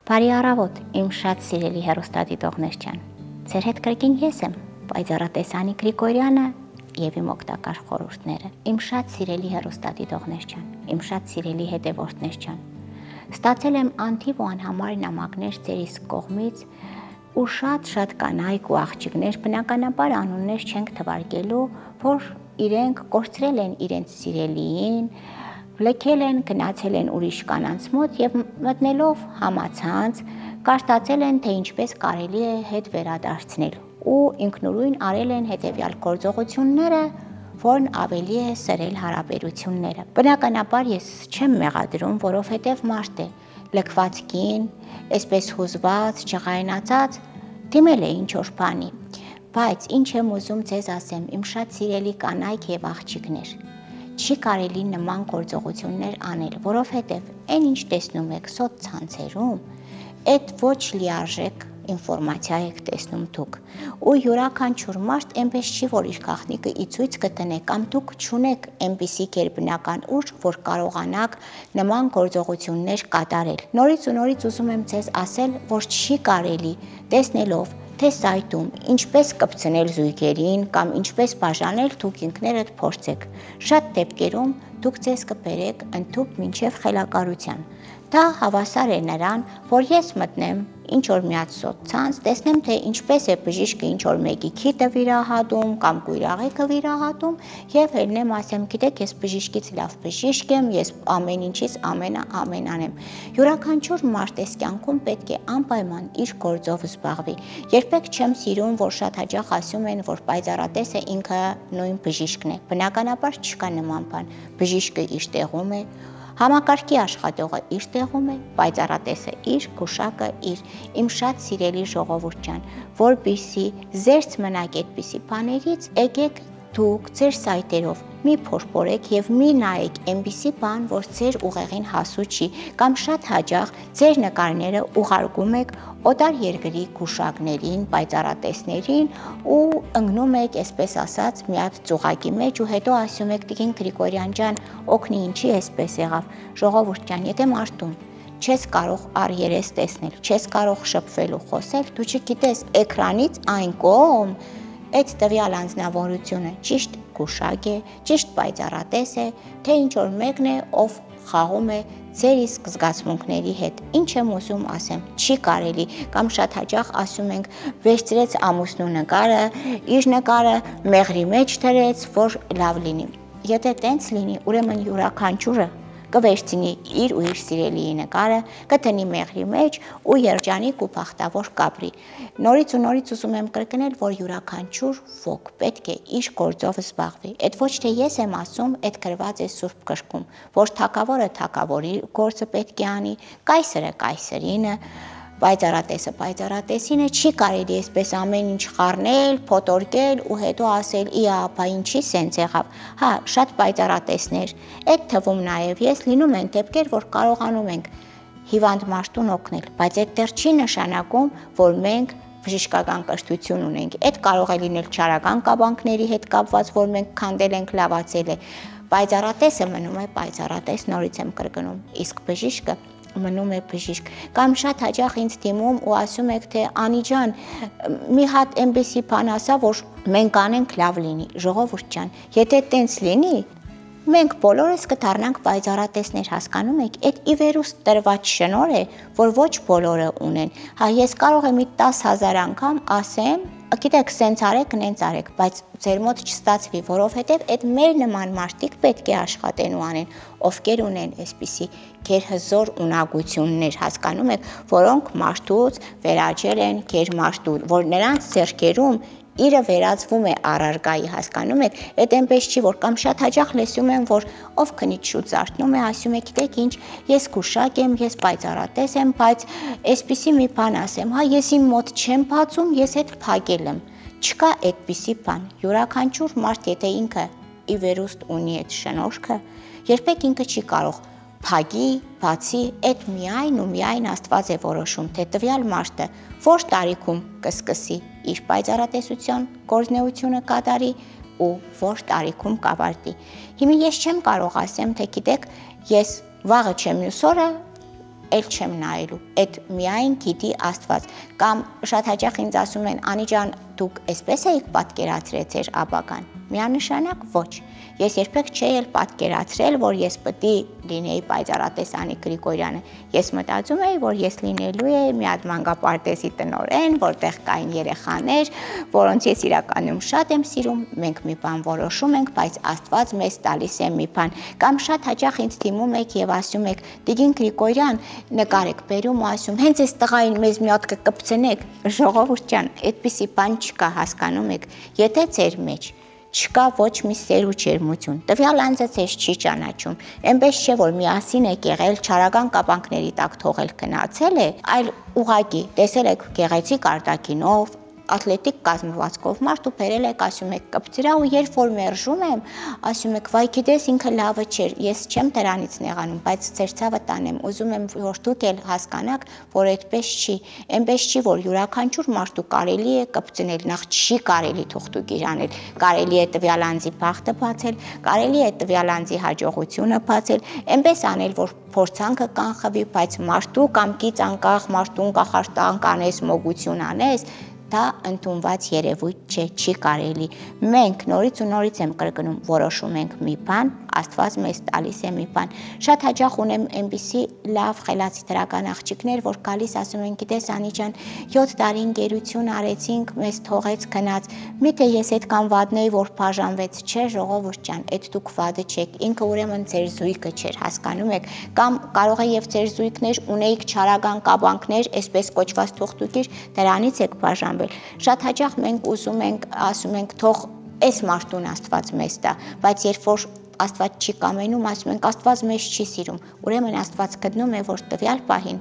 Բարի առավոտ, իմ շատ սիրելի հեռուստադիտողներ ջան։ Ձեր հետ կրկին ես եմ, Պայծառատես Անի Գրիգորյանը եւ իմ օգտակար խորհուրդները։ Իմ շատ սիրելի հեռուստադիտողներ ջան, իմ շատ սիրելի հետևորդներ ջան։ Ստացել եմ անթիվ ու անհամար նամակներ ձերիս կողմից ու շատ կանայք ու աղջիկներ, բնականաբար անուններ չենք թվարկելու, որ իրենք կորցրել են իրենց սիրելիին, լքել են, գնացել են ուրիշ կանանց մոտ եւ մտնելով համացանց կարդացել են, թե ինչպես կարելի է հետ վերադարձնել ու ինքնուրույն արել են հետեւյալ գործողությունները, որն ավելի է սրել հարաբերությունները։ Բնականաբար ես չեմ մեղադրում, որովհետեւ մարդ է, լքված կին, այսպես հուզված, չղայնացած, դիմել է ինչ-որ բանի։ Բայց ինչ եմ ուզում ձեզ ասեմ, իմ շատ սիրելի կանայք եւ աղջիկներ, չի կարելի նման գործողություններ անել, որովհետև այն ինչ տեսնում եք սոցցանցերում, այդ ոչ լիարժեք ինֆորմացիա եք տեսնում դուք։ Ու յուրաքանչյուր մարդ այնպես չի, որ իր գաղտնիքը ի ցույց կտնե, կամ դուք չունեք այնպիսի գերբնական ուժ, որ կարողանաք նման գործողություններ կատարել։ Նորից ու նորից ուզում եմ ձեզ ասել, որ չի կարելի տեսնելով թե սայթում ինչպես կպցնել զույգերին կամ ինչպես բաժանել, դուք ինքներդ փորձեք։ Շատ դեպքերում դուք ձեզ կբերեք ընդཐུպ մինչև խելակարության։ Դա հավասար է նրան, որ ես մտնեմ ինչ-որ միած սոցցանց, տեսնեմ, թե ինչպես է բժիշկը ինչ-որ մեկի քիթը վիրահատում կամ կույրաղիկը վիրահատում եւ ելնեմ ասեմ, գիտեք, ես բժիշկից լավ բժիշկ եմ, ես ամեն ինչից ամեն անեմ։ Յուրաքանչյուր մարդ այս կյանքում պետք է անպայման իր գործով զբաղվի։ Երբեք չեմ սիրում, որ շատ հաճախ ասում են, որ պայծառատեսը ինքը նույն բժիշկն է։ Բնականաբար չկա նման բան։ Բժիշկը իր տեղում է, համակարգի աշխատողը իր տեղում է, պայծառատեսը իր, գուշակը իր։ Իմ շատ սիրելի ժողովուրդ ջան, որպեսզի զերծ մնաք այդպիսի բաներից, եկեք դուք ձեր սայթերով մի փորփորեք եւ մի նայեք այնպիսի բան, որ ձեր ուղեղին հասու չի, կամ շատ հաճախ ձեր նկարները ուղարկում եք օտար երկրի գուշակներին, պայծառատեսներին ու ընկնում եք, այսպես ասած, մի հատ ծուղակի մեջ ու հետո ասում եք Տիկին Գրիգորյան ջան, օգնի ինչի էսպես եղավ։ Ժողովուրդ ջան, եթե մարդուն չես կարող առերես տեսնել, չես կարող շփվել ու խոսել, դու չգիտես էկրանից այն կողմ այդ տվյալ անձնավորությունը ճիշտ գուշակ է, ճիշտ պայծառատես է, թե ինչ որ մեկն է, ով խաղում է ձեր իսկ զգացմունքների հետ։ Ինչ եմ ուզում ասեմ, չի կարելի, կամ շատ հաճախ ասում ենք, վերցրեց ամուսնու նկարը, իր նկարը մեղրի մեջ դրեց, որ լավ լինի։ Եթե տենց լինի, ուրեմն յուրաքանչյուրը կվերցնի իր ու իր սիրելիի նկարը, կդնի մեղրի մեջ ու երջանիկ ու բախտավոր կապրի։ Նորից ու նորից ուզում եմ կրկնել, որ յուրաքանչյուր ոք պետք է իր գործով զբաղվի։ Այդ ոչ թե ես եմ ասում, այդ գրված է Սուրբ գրքում, որ թագավորը թագավորի գործը պետք է անի, կայսրը կայսրինը, պայծառատեսը պայծառատեսինը, չի կարելի այսպես ամեն ինչ խառնել, փոթորկել ու հետո ասել՝ «Իա, բա ինչի սենց եղավ»։ Հա, շատ պայծառատեսներ, այդ թվում նաև ես լինում են դեպքեր, որ կարողանում ենք հիվանդ մարդուն օգնել, բայց այդ դեռ չի նշանակում, որ մենք բժշկական կրթություն ունենք։ Այդ կարող է լինել չարական կաբանքների հետ կապված, որ մենք քանդել ենք, լավացել է։ Պայծառատեսը մնում է պայծառատես, նորից եմ կրկնում, իսկ բժիշկը մնում է բժիշկ։ Կամ շատ հաճախ ինձ դիմում ու ասում եք, թե Անի ջան, մի հատ այնպեսի բան ասա, որ մենք անենք, լավ լինի։ Ժողովուրդ ջան, եթե տենց լինի, մենք բոլորս կդառնանք պայծառատեսներ, հասկանում եք, այդ ի վերուստ տրված շնոր է, որ ոչ բոլորը ունեն։ Հա, ես կարող եմ 10,000 անգամ ասեմ, գիտեք, սենց արեք, նենց արեք, բայց ձեր մոտ չստացվի, որովհետև այդ մեր նման մարդիկ պետք է աշխատեն ու անեն, ովքեր ունեն այսպիսի գերհզոր ունակություններ, հասկանում եք, որոնք մարդուց վերաճել են գերմարտու, որ նրանց ձեռքերում իրը վերածվում է առարկայի, հասկանում եք, այդ այնպես չի, որ կամ շատ հաճախ լսում եմ, որ ով քնից շուտ զարթնում է, ասում է, գիտեք ինչ, ես գուշակ եմ, ես պայծառատես եմ, բայց այսպիսի մի բան ասեմ, հա, ես իմ մոտ չեմ բացում, ես հետ փակել եմ։ Չկա այդպիսի բան։ Յուրաքանչյուր մարդ, եթե ինքը ի վերուստ ունի այդ շնորհքը, երբեք ինքը չի կարող փակի, բացի, այդ միայն ու միայն Աստված է որոշում, թե տվյալ մարդը որ տարիքում կսկսի իր պայծառատեսության գործունեությունը կատարի ու որ տարիքում կավարտի։ Հիմա ես չեմ կարող ասեմ, թե գիտեք, ես վաղը չեմ մյուս օրը էլ չեմ նայելու, այդ միայն գիտի Աստված, կամ շատ հաճախ ինձ ասում են, Անի ջան, դուք այսպես եք պատկերացրել ձեր ապագան, միանշանակ ոչ, ես երբեք չէի էլ պատկերացրել, որ ես պետք է լինեի պայծառատեսանի Գրիգորյանը, ես մտածում էի, որ ես լինելու էի մի հատ մանկապարտեզի տնօրեն, որտեղ կային երեխաներ, որոնց ես իրականում շատ եմ սիրում, մենք մի բան որոշում ենք, բայց Աստված մեզ տալիս է մի բան, կամ շատ հաճախ ինձ դիմում եք եւ ասում եք, Տիկին Գրիգորյան, նկար եք բերում ու ասում, հենց այս տղային մեզ մի հատ կկպցնեք, ժողովուրդ ջան, այդպիսի բան չկա, հասկանում եք, եթե ձեր մեջ չկա ոչ մի սեր ու ջերմություն, տվյալ անձը ձեզ չի ճանաչում, այնպես չէ, որ միասին եք եղել, չարական կապանքների տակ թողել գնացել է, այլ ուղղակի տեսել եք գեղեցիկ արտաքինով, ատլետիկ կազմվածքով մարդ ու բերել եք, ասում եք կպցրա ու երբ որ մերժում եմ, ասում եք վայ գիտես ինքը լավը չէր, ես չեմ դրանից նեղանում, բայց ձեր ցավը տանեմ, ուզում եմ որ դուք էլ հասկանաք, որ այդպես չի, այնպես չի, որ յուրաքանչյուր մարդու կարելի է կպցնել, նախ չի կարելի թող դուք իրանել, կարելի է տվյալ անձի բախտը բացել, կարելի է տվյալ անձի հաջողությունը բացել, այնպես անել, որ փորձանքը կանխվի, բայց մարդու կամքից անկախ մարդուն կախարդանք անես, մոգություն անես, դա ընդունված երևույթ չէ, չի կարելի։ Մենք նորից ու նորից եմ կրկնում, որոշում ենք մի բան, Աստված մեզ տալիս է մի բան։ Շատ հաճախ ունեմ այնպիսի լավ խելացի դրական աղջիկներ, որ գալիս ասում են, գիտես Անի ջան, 7 տարի ընկերություն արեցինք, մեզ թողեց գնաց։ Միթե ես այդքան վատն էի, որ բաժանվեց, չէ, ժողովուրդ ջան, այդ դուք վատը չեք, ինքը ուրեմն ձեր զույգը չէր, հասկանում եք, կամ կարող է եւ ձեր զույգներ ունեիք չարական կապանքներ, այսպես կոչված թողտուկիր, դրանից եք բաժանվել։ Շատ հաճախ մենք ուզում ենք, ասում ենք, թող այս մարդուն Աստված մեզ տա, բայց երբ որ Աստված չի կամենում, ասում ենք Աստված մեզ չի սիրում, ուրեմն Աստված գտնում է, որ տվյալ պահին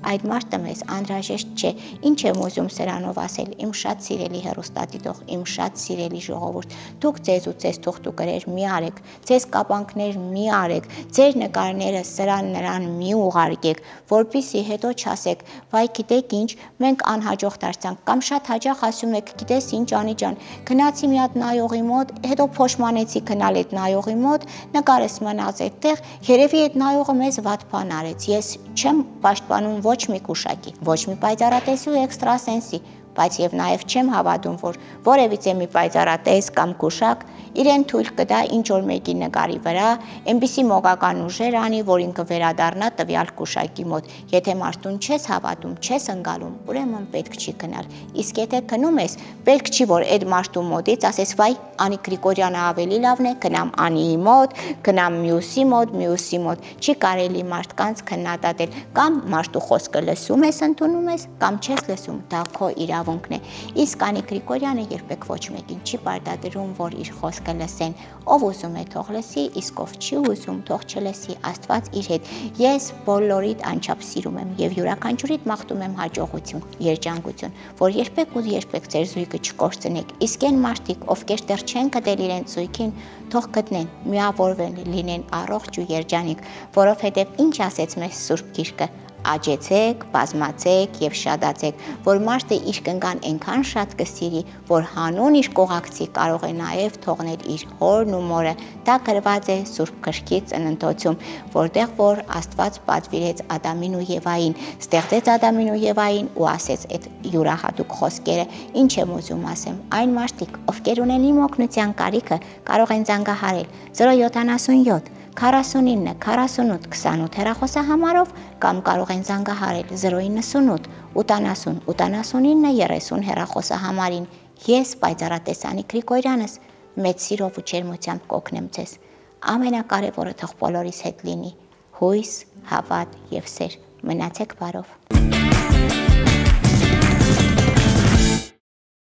այդ մարդը մեզ անհրաժեշտ չէ, ինչ եմ ուզում սրանով ասել, իմ շատ սիրելի հեռուստադիտող, իմ շատ սիրելի ժողովուրդ, դուք ձեզ ու ձեզ թուղթուկրեր մի արեք, ձեզ կապանքներ մի արեք, ձեր նկարները սրան նրան մի ուղարկեք, որպեսզի հետո չասեք, վայ գիտեք ինչ, մենք անհաջող դարձանք, կամ շատ հաճախ ասում եք, գիտես ինչ Անի ջան, գնացի մի հատ նայողի մոտ, հետո փոշմանեցի գնալ այդ նայողի մոտ, նկարս մնաց այդտեղ, երևի այդ նայողը մեզ վատ բան արեց, ես չեմ պաշտպանում ոչ մի կուշակի, ոչ մի պայծառատեսի ու էքստրասենսի, բայց եւ նաեւ չեմ հավատում, որ որևիցե մի պայծառատես կամ կուշակ իրեն թույլ կտա ինչ որ մեկի նկարի վրա, այնպիսի մոգական ուժեր անի, որ ինքը վերադառնա տվյալ կուշակի մոտ։ Եթե մարդուն չես հավատում, չես ընկալում, ուրեմն պետք չի գնալ։ Իսկ եթե գնում ես, պետք չի որ այդ մարդու մոտից ասես վայ, Անի Գրիգորյանը ավելի լավն է, գնամ Անիի մոտ, գնամ մյուսի մոտ, չի կարելի մարդկանց քննադատել, կամ մարդու խոսքը լսում ես, ընդունում ես, կամ չես լսում, դա քո իրավունքն է։ Իսկ Անի Գրիգորյանը երբեք ոչ մեկին չի պարտադրում, որ իր խոսքը լսեն, ով ուզում է թող լսի, իսկ ով չի ուզում թող չլսի, Աստված իր հետ։ Ես բոլորիդ անչափ սիրում եմ եւ յուրաքանչյուրիդ մաղթում եմ հաջողություն, երջանկություն, որ երբեք ու երբեք ձեր զույգը չկորցնեք։ Իսկ այն մարդիկ, ովքեր դեռ չեն գտել իրենց զույգին, թող գտնեն, միավորվեն, լինեն առողջ ու երջանիկ, որովհետեւ ինչ ասեց մեզ Սուրբ Գիրքը, աճեցեք, բազմացեք եւ շատացեք, որ մարդը իր կնկան այնքան շատ կսիրի, որ հանուն իր կողակցի կարող է նաեւ թողնել իր հորն ու մորը։ Դա գրված է Սուրբ Գրքի Ծննդոցում, որտեղ որ Աստված պատվիրեց Ադամին ու Եվային, ստեղծեց Ադամին ու Եվային ու ասեց այդ յուրահատուկ խոսքերը։ Ինչ եմ ուզում ասեմ, այն մարդիկ, ովքեր ունեն իմ օգնության կարիքը, կարող են զանգահարել 077 49 48 28 հեռախոսահամարով կամ կարող են զանգահարել 098 80 89 30 հեռախոսահամարին։ Ես պայծառատեսանի Գրիգորյանս մեծ սիրով ու ջերմությամբ կօգնեմ ձեզ։ Ամենակարևորը թող բոլորիս հետ լինի՝ հույս, հավատ եւ սեր։ Մնացեք բարով։